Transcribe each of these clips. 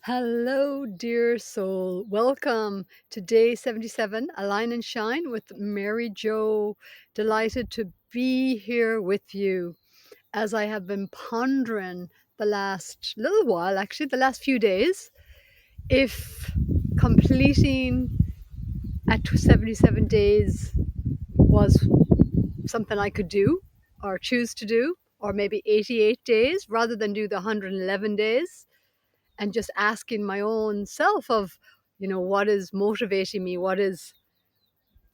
Hello, dear soul. Welcome to day 77, Align and Shine with Mary Jo. Delighted to be here with you as I have been pondering the last little while, actually, the last few days, if completing at 77 days was something I could do or choose to do, or maybe 88 days rather than do the 111 days. And just asking my own self of, what is motivating me? What is,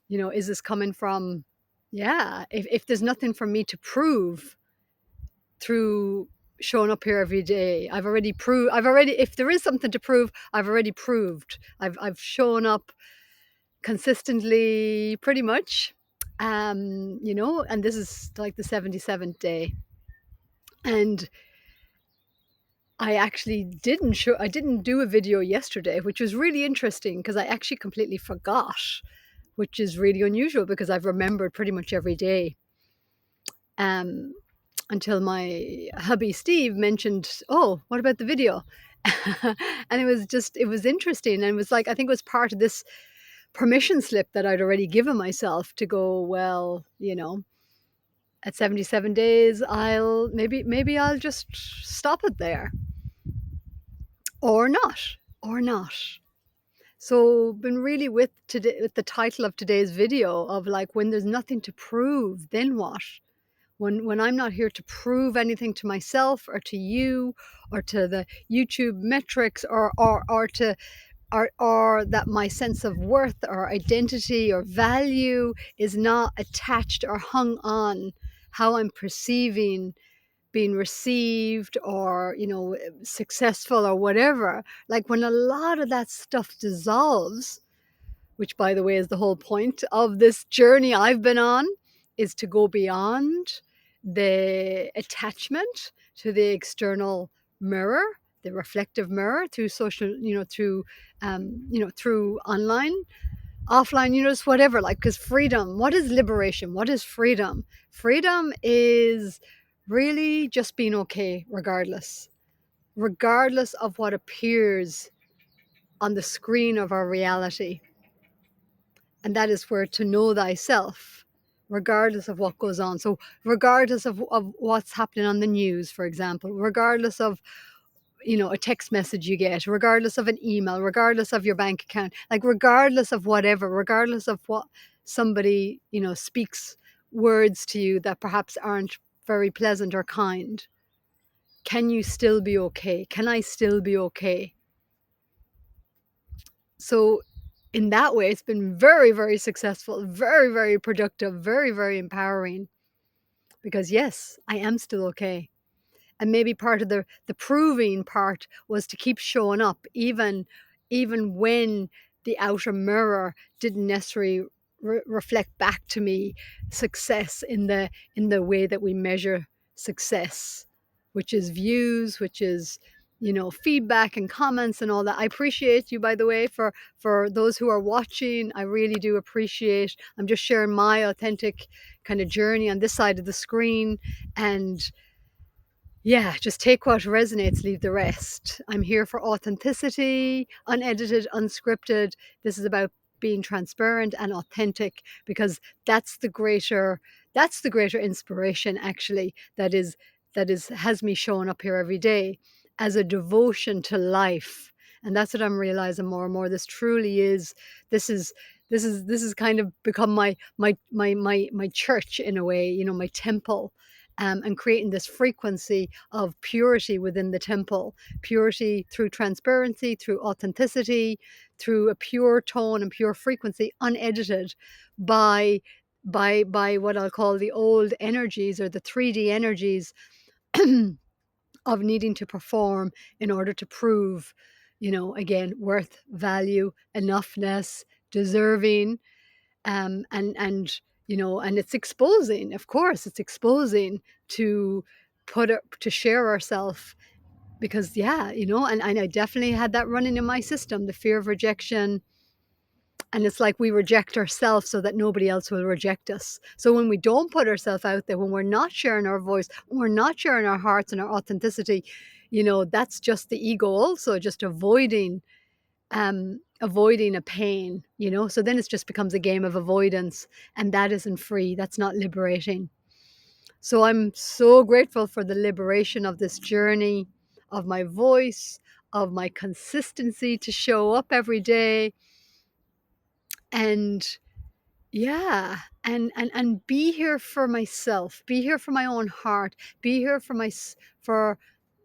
is this coming from? Yeah, if there's nothing for me to prove through showing up here every day, if there is something to prove, I've already proved. I've shown up consistently pretty much. And this is like the 77th day. And I didn't do a video yesterday, which was really interesting because I actually completely forgot, which is really unusual because I've remembered pretty much every day. Um, until my hubby Steve mentioned, "Oh, what about the video?" And it was interesting. And it was like, I think it was part of this permission slip that I'd already given myself to go, well, at 77 days, maybe I'll just stop it there. Or not, or not. So been really with today, with the title of today's video of like, when there's nothing to prove, then what? When I'm not here to prove anything to myself or to you or to the YouTube metrics or that my sense of worth or identity or value is not attached or hung on how I'm perceiving being received or successful or whatever. Like, when a lot of that stuff dissolves, which by the way is the whole point of this journey I've been on, is to go beyond the attachment to the external mirror, the reflective mirror, through social, through online, offline, just whatever. Like, because freedom, what is liberation? What is freedom? Freedom is really just being okay regardless of what appears on the screen of our reality. And that is where to know thyself, regardless of what goes on. So regardless of what's happening on the news, for example, regardless of a text message you get, regardless of an email, regardless of your bank account, like regardless of whatever, regardless of what somebody speaks words to you that perhaps aren't very pleasant or kind, can you still be okay? Can I still be okay? So in that way, it's been very, very successful, very, very productive, very, very empowering, because yes, I am still okay. And maybe part of the proving part was to keep showing up, even when the outer mirror didn't necessarily reflect back to me success in the way that we measure success, which is views, which is feedback and comments and all that. I appreciate you, by the way, for those who are watching. I really do appreciate. I'm just sharing my authentic kind of journey on this side of the screen, and yeah, just take what resonates, leave the rest. I'm here for authenticity, unedited, unscripted. This is about being transparent and authentic, because that's the greater inspiration, actually, that is has me showing up here every day as a devotion to life. And that's what I'm realizing more and more. This truly is, this is kind of become my church in a way, my temple. And creating this frequency of purity within the temple, purity through transparency, through authenticity, through a pure tone and pure frequency, unedited by what I'll call the old energies, or the 3D energies of needing to perform in order to prove, again, worth, value, enoughness, deserving. And and it's exposing, of course, it's exposing to to share ourselves, because yeah, and I definitely had that running in my system, the fear of rejection. And it's like we reject ourselves so that nobody else will reject us. So when we don't put ourselves out there, when we're not sharing our voice, when we're not sharing our hearts and our authenticity, That's just the ego also, just avoiding a pain, so then it just becomes a game of avoidance, and that isn't free, that's not liberating. So I'm so grateful for the liberation of this journey, of my voice, of my consistency to show up every day, and yeah, and be here for myself, be here for my own heart, be here for for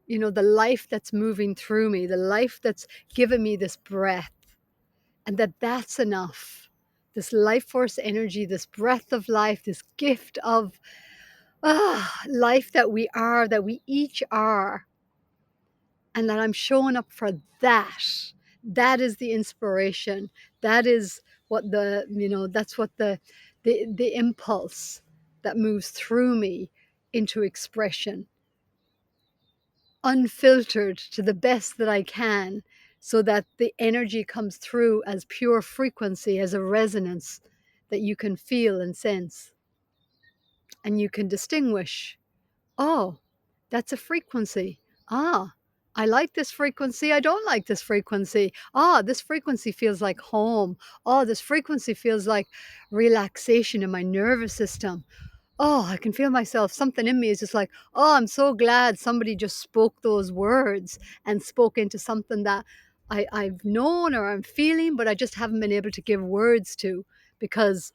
the life that's moving through me, the life that's given me this breath, and that's enough. This life force energy, this breath of life, this gift of life that we are, that we each are, and that I'm showing up for that. That is the inspiration. That is what that's what the impulse that moves through me into expression, unfiltered to the best that I can, so that the energy comes through as pure frequency, as a resonance that you can feel and sense, and you can distinguish. Oh, that's a frequency. Ah, I like this frequency. I don't like this frequency. Ah, this frequency feels like home. Oh, this frequency feels like relaxation in my nervous system. Oh, I can feel myself. Something in me is just like, oh, I'm so glad somebody just spoke those words and spoke into something that I've known or I'm feeling, but I just haven't been able to give words to, because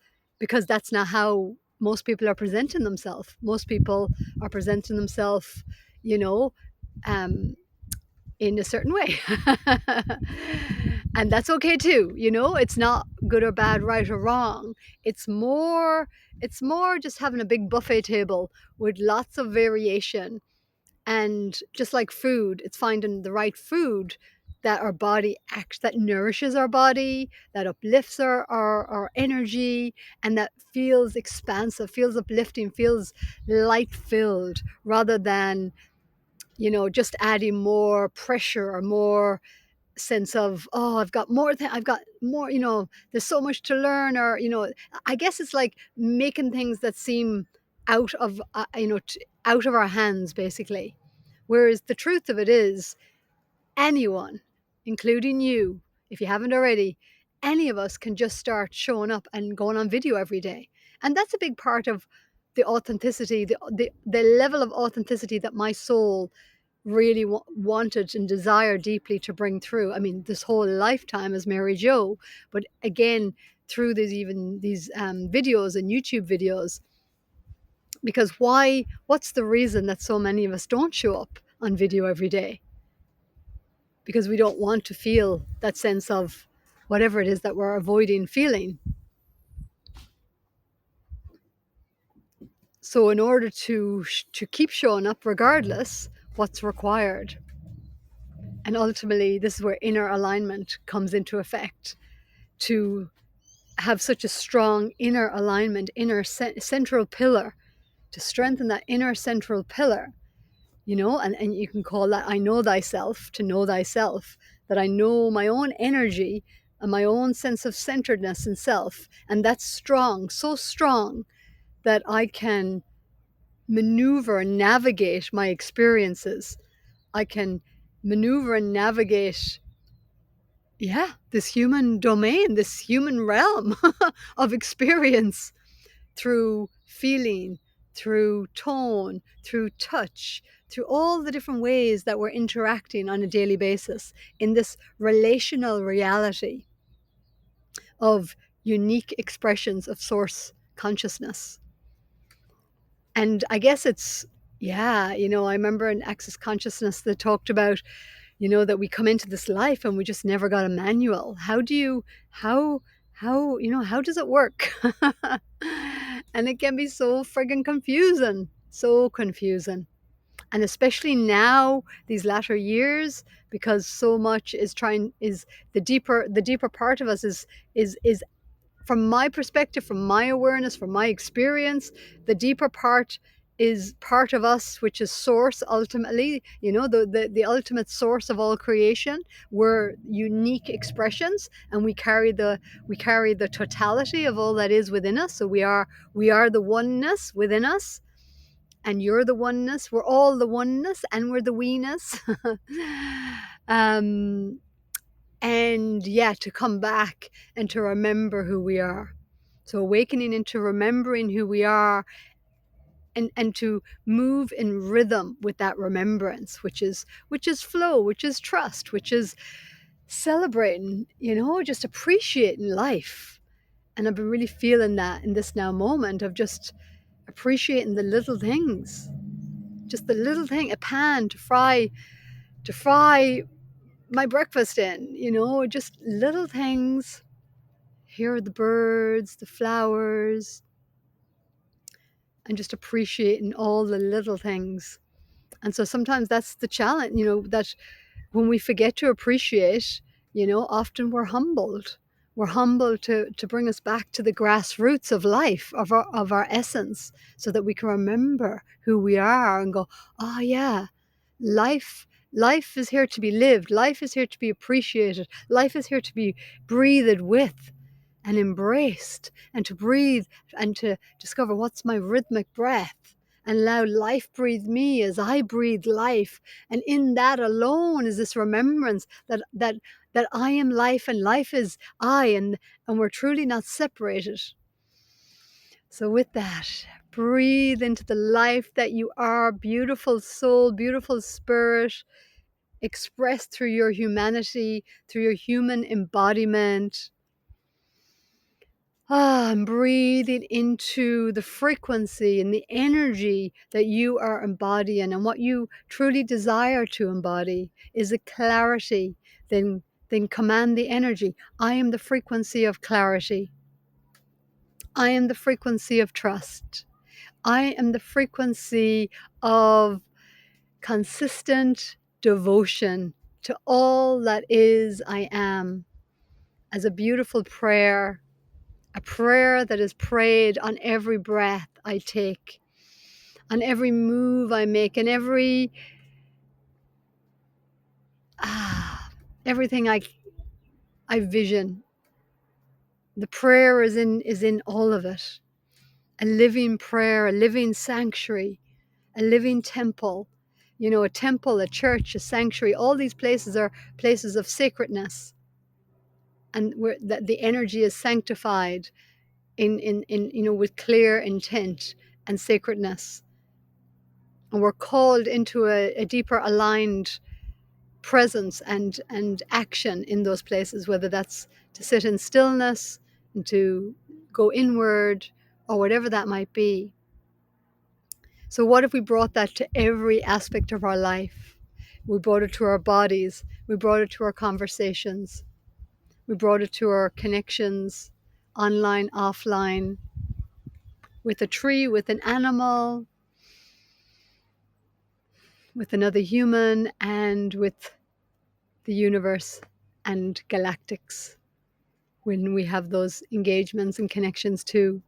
that's not how most people are presenting themselves. Most people are presenting themselves, you know, um, in a certain way. And that's okay too. It's not good or bad, right or wrong. It's more it's more just having a big buffet table with lots of variation. And just like food, it's finding the right food that our body acts, that nourishes our body, that uplifts our energy, and that feels expansive, feels uplifting, feels light filled, rather than just adding more pressure or more sense of, oh, I've got more, there's so much to learn, or I guess it's like making things that seem out of out of our hands, basically. Whereas the truth of it is, anyone, including you, if you haven't already, any of us can just start showing up and going on video every day. And that's a big part of the authenticity, the level of authenticity that my soul really wanted and desired deeply to bring through. I mean, this whole lifetime as Mary Jo, but again, through these videos and YouTube videos. Because what's the reason that so many of us don't show up on video every day? Because we don't want to feel that sense of whatever it is that we're avoiding feeling. So in order to keep showing up regardless, what's required? And ultimately, this is where inner alignment comes into effect. To have such a strong inner alignment, inner central pillar, to strengthen that inner central pillar, and you can call that I know thyself, to know thyself, that I know my own energy and my own sense of centeredness in self. And that's strong, so strong that I can maneuver and navigate my experiences. I can maneuver and navigate, yeah, this human domain, this human realm of experience, through feeling, through tone, through touch, through all the different ways that we're interacting on a daily basis in this relational reality of unique expressions of source consciousness. And I guess it's, yeah, I remember in Access Consciousness that talked about, that we come into this life and we just never got a manual. How does it work? And it can be so friggin' confusing, so confusing. And especially now, these latter years, because so much is the deeper part of us is from my perspective, from my awareness, from my experience, the deeper part is part of us, which is source. Ultimately, the ultimate source of all creation. We're unique expressions, and we carry the totality of all that is within us. So we are the oneness within us. and you're the oneness. We're all the oneness, and we're the we-ness. um, and yeah, to come back and to remember who we are. So awakening into remembering who we are, and to move in rhythm with that remembrance, which is flow, which is trust, which is celebrating, just appreciating life. And I've been really feeling that in this now moment of just appreciating the little things, just the little thing, a pan to fry my breakfast in, just little things. Here are the birds, the flowers, and just appreciating all the little things. And so sometimes that's the challenge, that when we forget to appreciate, often we're humbled. We're humbled to bring us back to the grassroots of life, of our essence, so that we can remember who we are and go, oh yeah, life is here to be lived. Life is here to be appreciated. Life is here to be breathed with and embraced, and to breathe and to discover what's my rhythmic breath, and allow life breathe me as I breathe life. And in that alone is this remembrance that I am life and life is I, and we're truly not separated. So with that, breathe into the life that you are, beautiful soul, beautiful spirit, expressed through your humanity, through your human embodiment. I'm breathing into the frequency and the energy that you are embodying, and what you truly desire to embody is a clarity. Then command the energy. I am the frequency of clarity. I am the frequency of trust. I am the frequency of consistent devotion to all that is I am, as a beautiful prayer. A prayer that is prayed on every breath I take, on every move I make, and everything I vision. The prayer is in all of it. A living prayer, a living sanctuary, a living temple. A temple, a church, a sanctuary. All these places are places of sacredness, and where the energy is sanctified in with clear intent and sacredness. And we're called into a deeper aligned presence and action in those places, whether that's to sit in stillness and to go inward, or whatever that might be. So what if we brought that to every aspect of our life? We brought it to our bodies, we brought it to our conversations, we brought it to our connections, online, offline, with a tree, with an animal, with another human, and with the universe and galactics, when we have those engagements and connections too.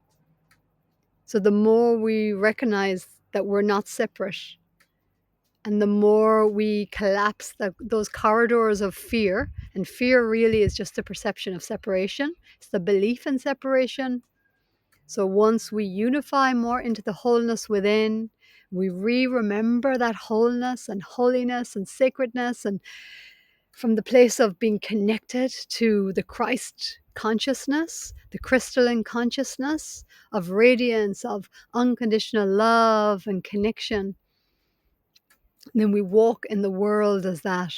So the more we recognize that we're not separate, and the more we collapse those corridors of fear, and fear really is just the perception of separation, it's the belief in separation. So once we unify more into the wholeness within, we remember that wholeness and holiness and sacredness, and from the place of being connected to the Christ consciousness, the crystalline consciousness of radiance, of unconditional love and connection. And then we walk in the world as that.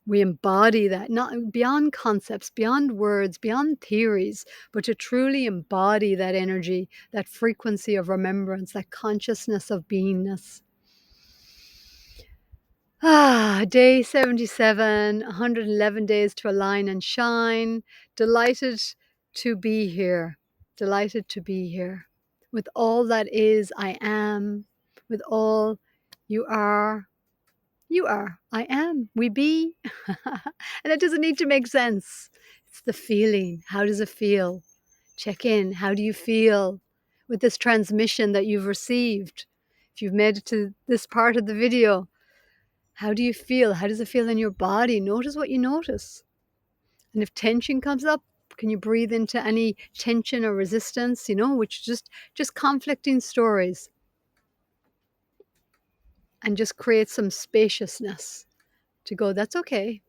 We embody that, not beyond concepts, beyond words, beyond theories, but to truly embody that energy, that frequency of remembrance, that consciousness of beingness. Day 77, 111 days to align and shine. Delighted to be here. Delighted to be here. With all that is, I am. With all you are, I am, we be. And it doesn't need to make sense. It's the feeling. How does it feel? Check in. How do you feel with this transmission that you've received? If you've made it to this part of the video, how do you feel? How does it feel in your body? Notice what you notice. And if tension comes up, can you breathe into any tension or resistance, which is just conflicting stories? and just create some spaciousness to go, that's okay.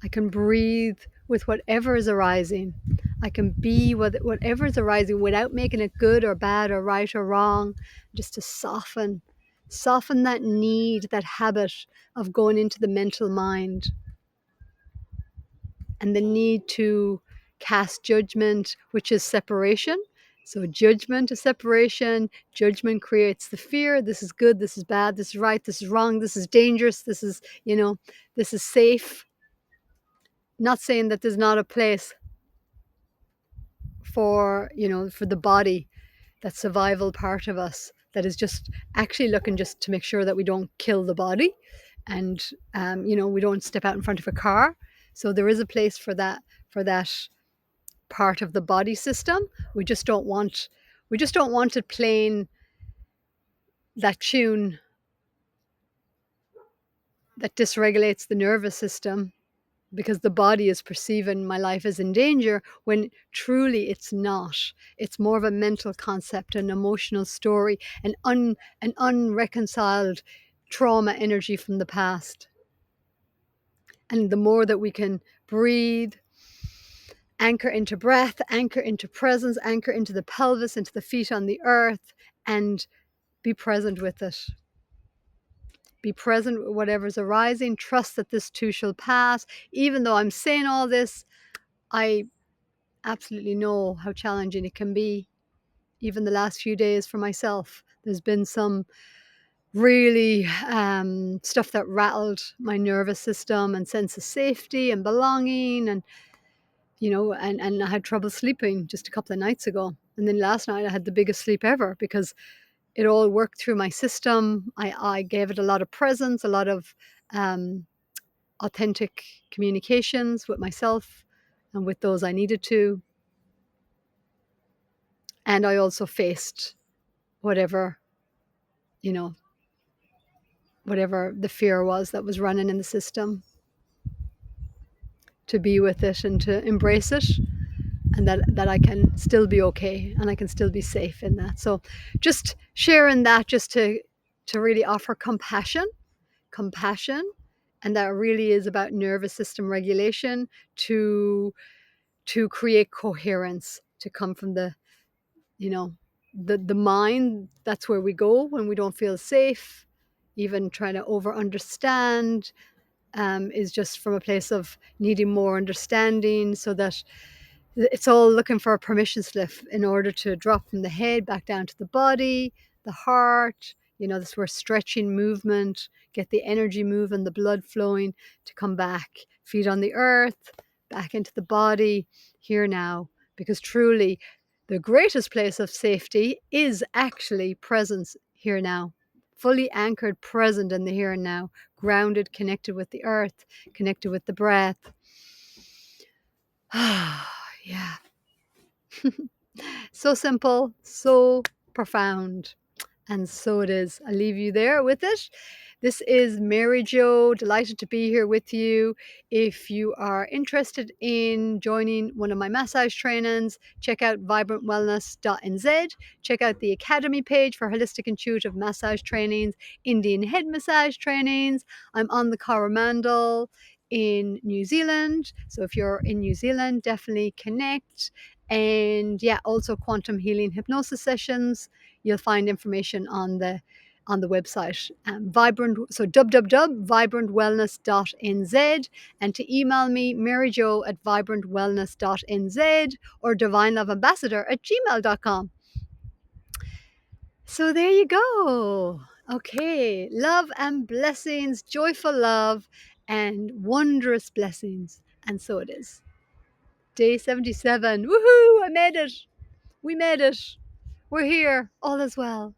I can breathe with whatever is arising. I can be with whatever is arising without making it good or bad or right or wrong, just to soften that need, that habit of going into the mental mind, and the need to cast judgment, which is separation. So, judgment is separation. Judgment creates the fear. This is good. This is bad. This is right. This is wrong. This is dangerous. This is, this is safe. Not saying that there's not a place for the body, that survival part of us that is just actually looking just to make sure that we don't kill the body, and we don't step out in front of a car. So there is a place for that part of the body system. We just don't want it playing that tune that dysregulates the nervous system, because the body is perceiving my life as in danger when truly it's not. It's more of a mental concept, an emotional story, an unreconciled trauma energy from the past. And the more that we can breathe, anchor into breath, anchor into presence, anchor into the pelvis, into the feet on the earth, and be present with it. Be present with whatever's arising. Trust that this too shall pass. Even though I'm saying all this, I absolutely know how challenging it can be. Even the last few days for myself, there's been some really stuff that rattled my nervous system and sense of safety and belonging, and I had trouble sleeping just a couple of nights ago. And then last night I had the biggest sleep ever, because it all worked through my system. I gave it a lot of presence, a lot of um, authentic communications with myself and with those I needed to. And I also faced whatever, you know, whatever the fear was that was running in the system, to be with it and to embrace it, and that I can still be okay and I can still be safe in that. So just sharing that, just to really offer compassion, and that really is about nervous system regulation, to create coherence, to come from you know the mind. That's where we go when we don't feel safe. Even trying to over understand is just from a place of needing more understanding, so that it's all looking for a permission slip in order to drop from the head back down to the body, the heart. This where stretching, movement, get the energy moving, the blood flowing, to come back, feet on the earth, back into the body, here now. Because truly, the greatest place of safety is actually presence here now. Fully anchored, present in the here and now, grounded, connected with the earth, connected with the breath. Yeah. So simple, so profound. And so it is. I leave you there with it. This is Mary Jo, delighted to be here with you. If you are interested in joining one of my massage trainings, check out vibrantwellness.nz. Check out the Academy page for holistic intuitive massage trainings, Indian head massage trainings. I'm on the Coromandel in New Zealand. So if you're in New Zealand, definitely connect. And yeah, also quantum healing hypnosis sessions. You'll find information on the website, www.vibrantwellness.nz, and to email me, maryjo@vibrantwellness.nz, or divineloveambassador@gmail.com. So there you go. Okay, love and blessings, joyful love and wondrous blessings. And so it is. Day 77. Woohoo! I made it. We made it. We're here. All is well.